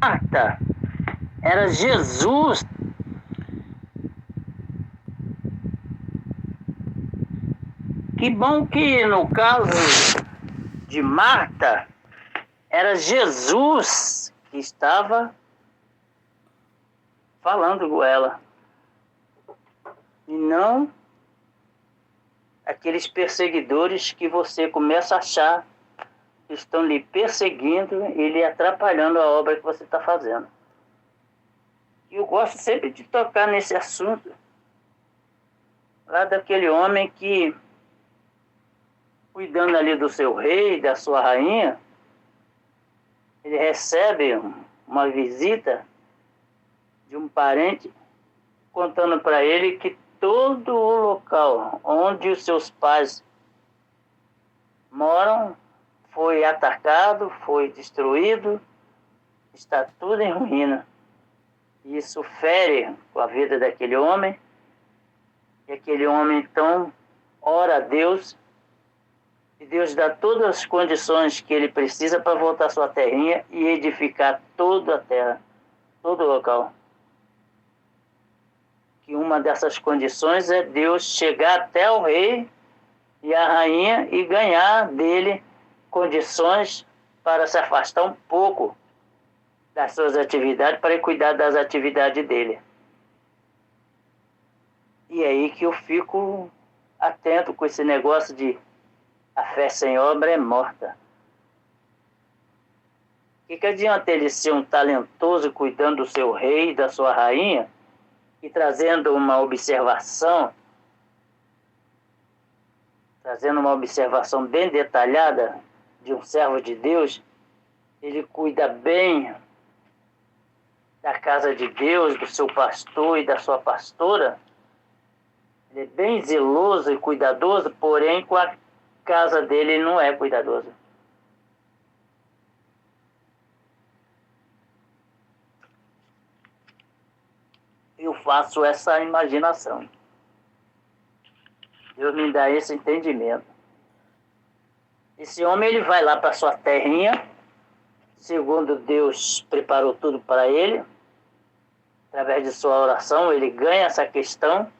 Marta, era Jesus. Que bom que no caso de Marta, era Jesus que estava falando com ela. E não aqueles perseguidores que você começa a achar que estão lhe perseguindo e lhe atrapalhando a obra que você está fazendo. E eu gosto sempre de tocar nesse assunto, lá daquele homem que, cuidando ali do seu rei, da sua rainha, ele recebe uma visita de um parente contando para ele que todo o local onde os seus pais moram foi atacado, foi destruído, está tudo em ruína. Isso fere com a vida daquele homem, e aquele homem então ora a Deus, e Deus dá todas as condições que ele precisa para voltar à sua terrinha e edificar toda a terra, todo o local. Que uma dessas condições é Deus chegar até o rei e a rainha e ganhar dele condições para se afastar um pouco das suas atividades para cuidar das atividades dele. E é aí que eu fico atento com esse negócio de a fé sem obra é morta. O que adianta ele ser um talentoso cuidando do seu rei e da sua rainha e trazendo uma observação bem detalhada de um servo de Deus? Ele cuida bem da casa de Deus, do seu pastor e da sua pastora. Ele é bem zeloso e cuidadoso, porém com a casa dele ele não é cuidadoso. Eu faço essa imaginação. Deus me dá esse entendimento. Esse homem ele vai lá para sua terrinha, segundo Deus preparou tudo para ele. Através de sua oração ele ganha essa questão.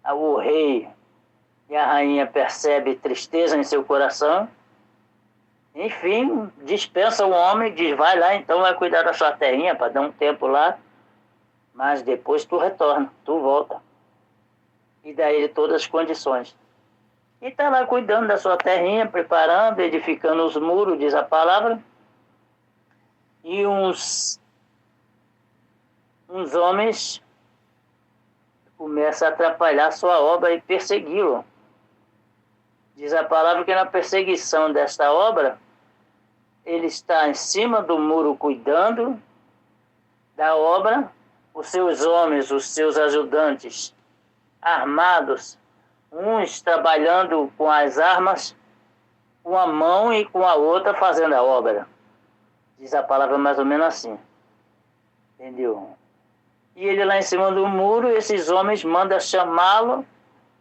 O rei e a rainha percebem tristeza em seu coração. Enfim, dispensa o homem, diz, vai lá então, vai cuidar da sua terrinha para dar um tempo lá, mas depois tu retorna, tu volta. E dá ele todas as condições. E está lá cuidando da sua terrinha, preparando, edificando os muros, diz a palavra. E uns homens começam a atrapalhar a sua obra e persegui-lo. Diz a palavra que na perseguição desta obra, ele está em cima do muro cuidando da obra, os seus homens, os seus ajudantes, armados, uns trabalhando com as armas, com a mão e com a outra fazendo a obra. Diz a palavra mais ou menos assim. Entendeu? E ele lá em cima do muro, esses homens mandam chamá-lo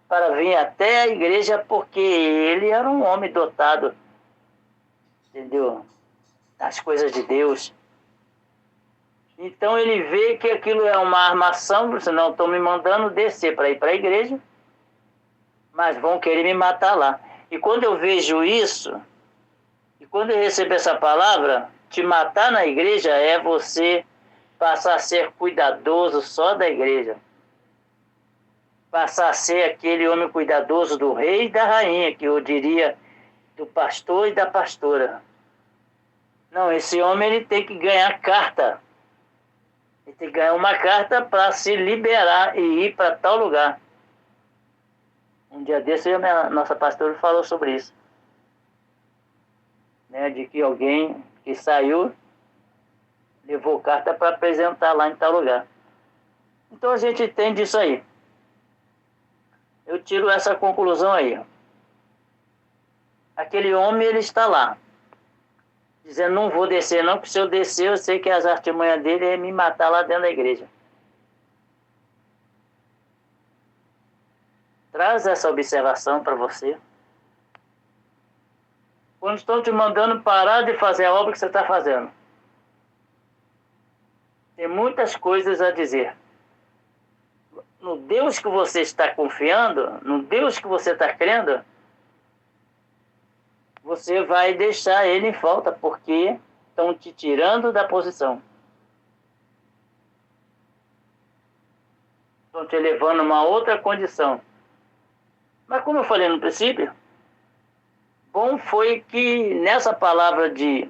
para vir até a igreja, porque ele era um homem dotado, entendeu? Das coisas de Deus. Então ele vê que aquilo é uma armação, senão estão me mandando descer para ir para a igreja, mas vão querer me matar lá. E quando eu vejo isso, e quando eu recebo essa palavra, te matar na igreja é você passar a ser cuidadoso só da igreja. Passar a ser aquele homem cuidadoso do rei e da rainha, que eu diria do pastor e da pastora. Não, esse homem ele tem que ganhar carta. Ele tem que ganhar uma carta para se liberar e ir para tal lugar. Um dia desse, a nossa pastora falou sobre isso. Né, de que alguém que saiu levou carta para apresentar lá em tal lugar. Então a gente entende isso aí. Eu tiro essa conclusão aí. Aquele homem, ele está lá, dizendo, não vou descer não, porque se eu descer, eu sei que as artimanhas dele é me matar lá dentro da igreja. Traz essa observação para você. quando estão te mandando parar de fazer a obra que você está fazendo. Tem muitas coisas a dizer. No Deus que você está confiando, no Deus que você está crendo, você vai deixar ele em falta, porque estão te tirando da posição. Estão te levando a uma outra condição. Mas como eu falei no princípio, bom foi que nessa palavra de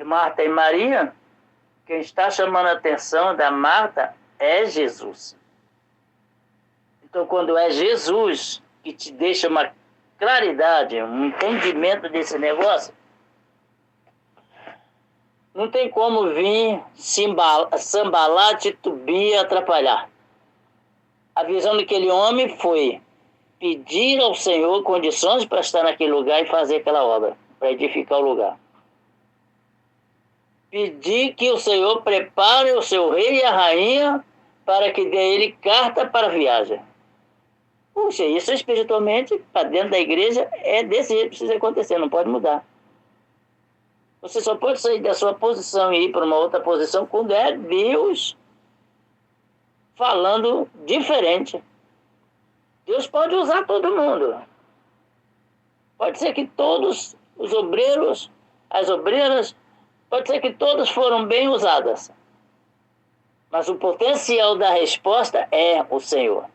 Marta e Maria, quem está chamando a atenção da Marta é Jesus. Então, quando é Jesus que te deixa uma claridade, um entendimento desse negócio, não tem como vir sambalar, titubear e atrapalhar. A visão daquele homem foi pedir ao Senhor condições para estar naquele lugar e fazer aquela obra, para edificar o lugar. Pedir que o Senhor prepare o seu rei e a rainha para que dê a ele carta para a viagem. Puxa, isso espiritualmente, para dentro da igreja, é desse jeito que precisa acontecer, não pode mudar. Você só pode sair da sua posição e ir para uma outra posição quando é Deus falando diferente. Deus pode usar todo mundo. Pode ser que todos os obreiros, as obreiras, pode ser que todos foram bem usadas. Mas o potencial da resposta é o Senhor.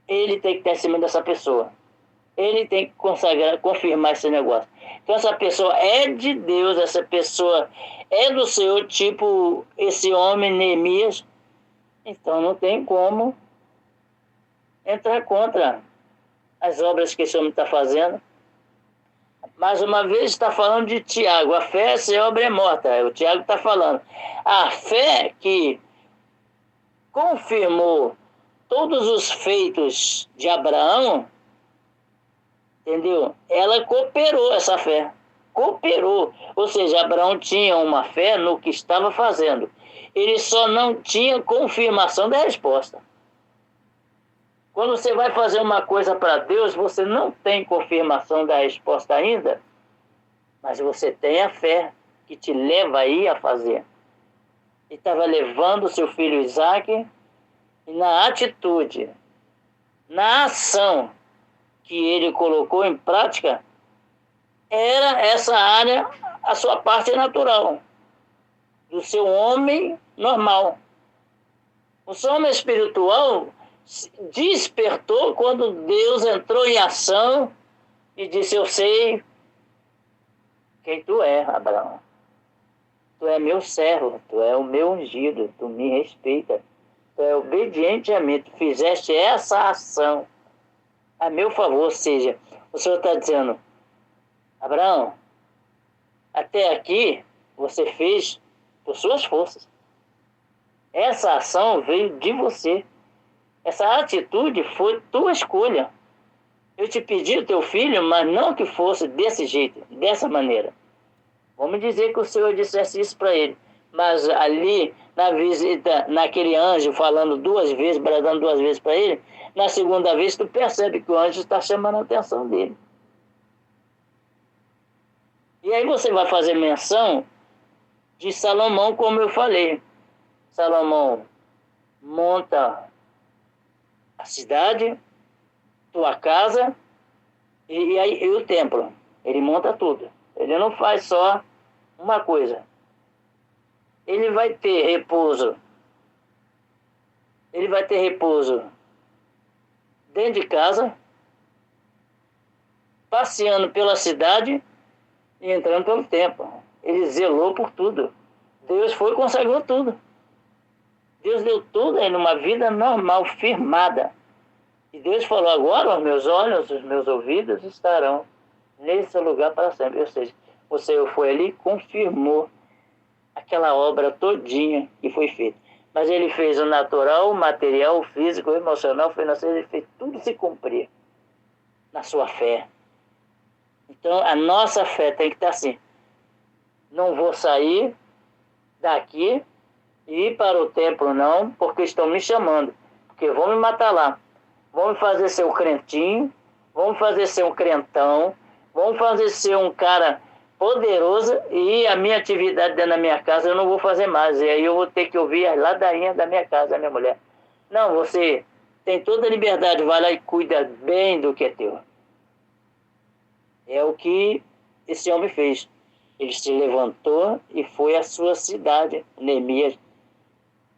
Ele tem que estar acima dessa pessoa. Ele tem que consagrar, confirmar esse negócio. Então essa pessoa é de Deus, essa pessoa é do Senhor, tipo esse homem Neemias. Então não tem como entrar contra as obras que esse homem está fazendo. Mais uma vez está falando de Tiago. A fé sem obra é morta. O Tiago está falando. A fé que confirmou todos os feitos de Abraão, entendeu? Ela cooperou, essa fé. Cooperou. Ou seja, Abraão tinha uma fé no que estava fazendo. Ele só não tinha confirmação da resposta. Quando você vai fazer uma coisa para Deus, você não tem confirmação da resposta ainda, mas você tem a fé que te leva aí a fazer. Ele estava levando o seu filho Isaac, e na atitude, na ação que ele colocou em prática, era essa área a sua parte natural, do seu homem normal. O seu homem espiritual despertou quando Deus entrou em ação e disse: eu sei quem tu é, Abraão. Tu é meu servo, tu é o meu ungido, tu me respeita, tu é obediente a mim, tu fizeste essa ação a meu favor. Ou seja, o Senhor está dizendo: Abraão, até aqui você fez por suas forças. Essa ação veio de você. Essa atitude foi tua escolha. Eu te pedi o teu filho, mas não que fosse desse jeito, dessa maneira. Vamos dizer que o Senhor dissesse isso para ele. Mas ali, na visita, naquele anjo falando duas vezes, bradando duas vezes para ele, na segunda vez tu percebe que o anjo está chamando a atenção dele. E aí você vai fazer menção de Salomão, como eu falei. Salomão monta a cidade, tua casa e o templo. Ele monta tudo. Ele não faz só uma coisa. Ele vai ter repouso. Ele vai ter repouso dentro de casa, passeando pela cidade e entrando pelo templo. Ele zelou por tudo. Deus foi e consagrou tudo. Deus deu tudo aí numa vida normal, firmada. E Deus falou: agora os meus olhos, os meus ouvidos estarão nesse lugar para sempre. Ou seja, o Senhor foi ali e confirmou aquela obra todinha que foi feita. Mas ele fez o natural, o material, o físico, o emocional, o financeiro, ele fez tudo se cumprir na sua fé. Então a nossa fé tem que estar assim: não vou sair daqui e ir para o templo não, porque estão me chamando, porque vão me matar lá. Vão me fazer ser o crentinho, vamos fazer ser um crentão, vamos fazer ser um cara poderoso e a minha atividade dentro da minha casa eu não vou fazer mais. E aí eu vou ter que ouvir as ladainhas da minha casa, da minha mulher. Não, você tem toda a liberdade, vai lá e cuida bem do que é teu. É o que esse homem fez. Ele se levantou e foi à sua cidade, Neemias,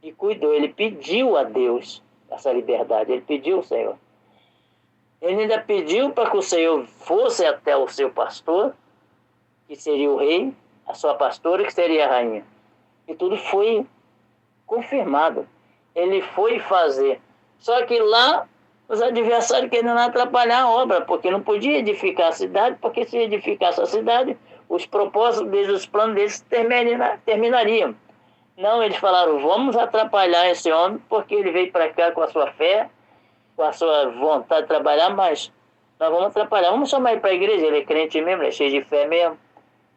e cuidou. Ele pediu a Deus essa liberdade, ele pediu ao Senhor. Ele ainda pediu para que o Senhor fosse até o seu pastor, que seria o rei, a sua pastora, que seria a rainha. E tudo foi confirmado. Ele foi fazer. Só que lá, os adversários queriam atrapalhar a obra, porque não podia edificar a cidade, porque se edificasse a cidade, os propósitos deles, os planos deles terminariam. Não, eles falaram, vamos atrapalhar esse homem, porque ele veio para cá com a sua fé, com a sua vontade de trabalhar, mas nós vamos atrapalhar. Vamos chamar ele para a igreja, ele é crente mesmo, ele é cheio de fé mesmo.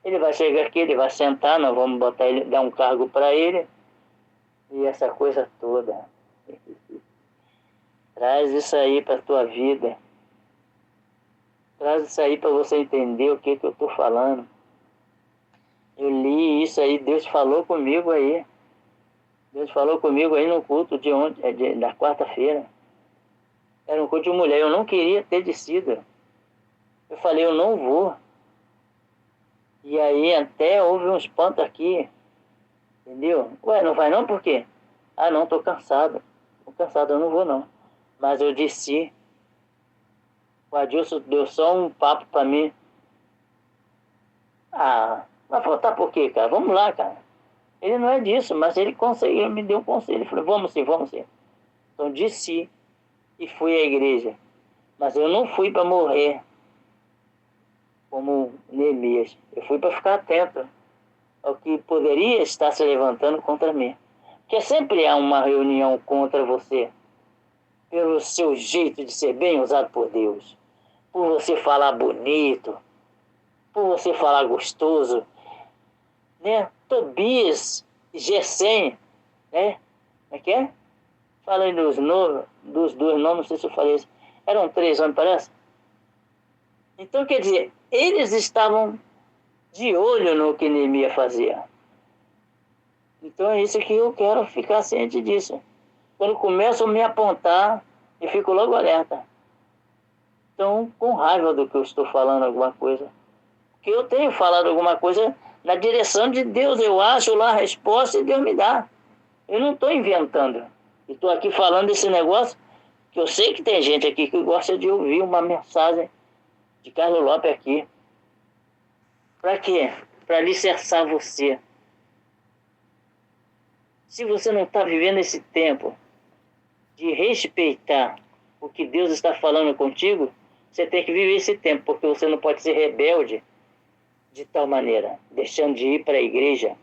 Ele vai chegar aqui, ele vai sentar, nós vamos botar ele, dar um cargo para ele. E essa coisa toda. Traz isso aí para a tua vida. Traz isso aí para você entender o que eu estou falando. Eu li isso aí, Deus falou comigo aí. Deus falou comigo aí no culto de ontem, da quarta-feira. Era um culto de mulher, eu não queria ter descido. Eu falei, eu não vou. E aí até houve um espanto aqui. Entendeu? Ué, não vai não por quê? Ah, não, tô cansado. Tô cansado, eu não vou não. Mas eu desci. O Adilson deu só um papo pra mim. Ah, vai faltar por quê, cara? Vamos lá, cara. Ele não é disso, mas ele conseguiu, me deu um conselho. Ele falou, vamos sim, vamos sim. Então desci e fui à igreja. Mas eu não fui para morrer como Neemias. Eu fui para ficar atento ao que poderia estar se levantando contra mim. Porque sempre há uma reunião contra você, pelo seu jeito de ser bem usado por Deus, por você falar bonito, por você falar gostoso, né? Tobias, Gesem, né? Como é que é? Falei dos dois nomes, não sei se eu falei isso. Eram 3 homens, parece? Então, quer dizer, eles estavam de olho no que Neemias fazia. Então é isso que eu quero ficar ciente disso. Quando começam a me apontar, eu fico logo alerta. Então, com raiva do que eu estou falando alguma coisa. Porque eu tenho falado alguma coisa na direção de Deus. Eu acho lá a resposta e Deus me dá. Eu não estou inventando. Estou aqui falando desse negócio que eu sei que tem gente aqui que gosta de ouvir uma mensagem de Carlos Lopes aqui. Para quê? Para alicerçar você. Se você não está vivendo esse tempo de respeitar o que Deus está falando contigo, você tem que viver esse tempo, porque você não pode ser rebelde de tal maneira, deixando de ir para a igreja.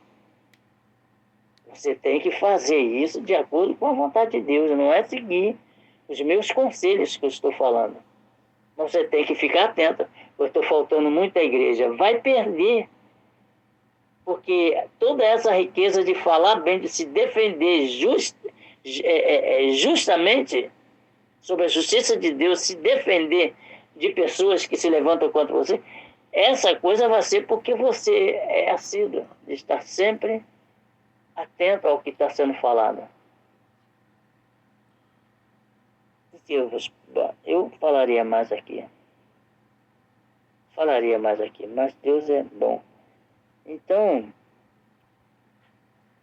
Você tem que fazer isso de acordo com a vontade de Deus, não é seguir os meus conselhos que eu estou falando. Mas você tem que ficar atento. Eu estou faltando muito à igreja. Vai perder. Porque toda essa riqueza de falar bem, de se defender justamente sobre a justiça de Deus, se defender de pessoas que se levantam contra você, essa coisa vai ser porque você é assíduo, de estar sempre atento ao que está sendo falado. Eu falaria mais aqui. Mas Deus é bom. Então,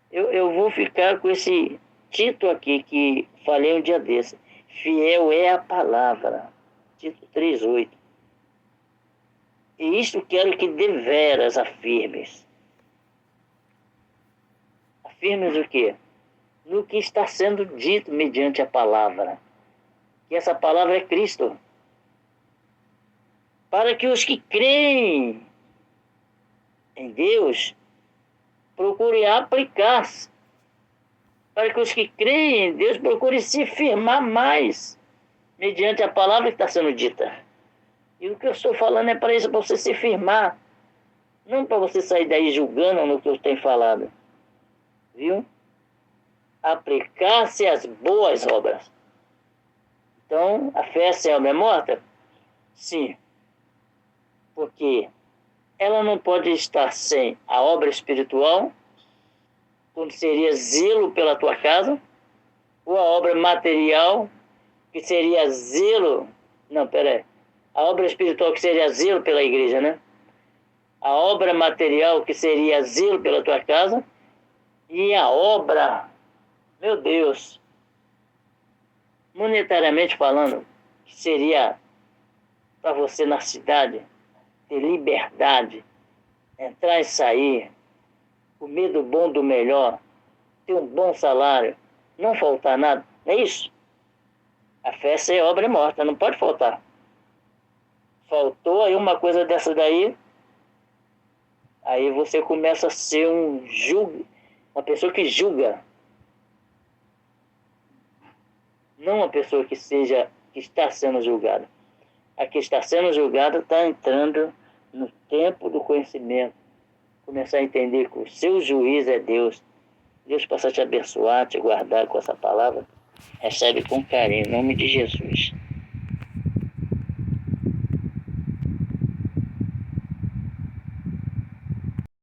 eu vou ficar com esse título aqui que falei um dia desse. Fiel é a palavra. Tito 3:8. E isto quero que deveras afirmes. Afirmes o quê? No que está sendo dito mediante a palavra. Que essa palavra é Cristo. Para que os que creem em Deus procurem aplicar-se. Para que os que creem em Deus procurem se firmar mais mediante a palavra que está sendo dita. E o que eu estou falando é para isso, para você se firmar. Não para você sair daí julgando no que eu tenho falado. Viu? Aplicar-se às boas obras. Então, a fé sem obra é morta. Sim, porque ela não pode estar sem a obra espiritual, como seria zelo pela tua casa, ou a obra material, que seria zelo... Não, peraí. A obra espiritual, que seria zelo pela igreja, né? A obra material, que seria zelo pela tua casa, e a obra, meu Deus, monetariamente falando, que seria para você na cidade, ter liberdade, entrar e sair, comer do bom do melhor, ter um bom salário, não faltar nada, não é isso? A fé é obra morta, não pode faltar. Faltou aí uma coisa dessa daí, aí você começa a ser uma pessoa que julga, não uma pessoa que está sendo julgada. A que está sendo julgada está entrando no tempo do conhecimento, começar a entender que o seu juiz é Deus. Deus possa te abençoar, te guardar com essa palavra. Recebe com carinho, em nome de Jesus.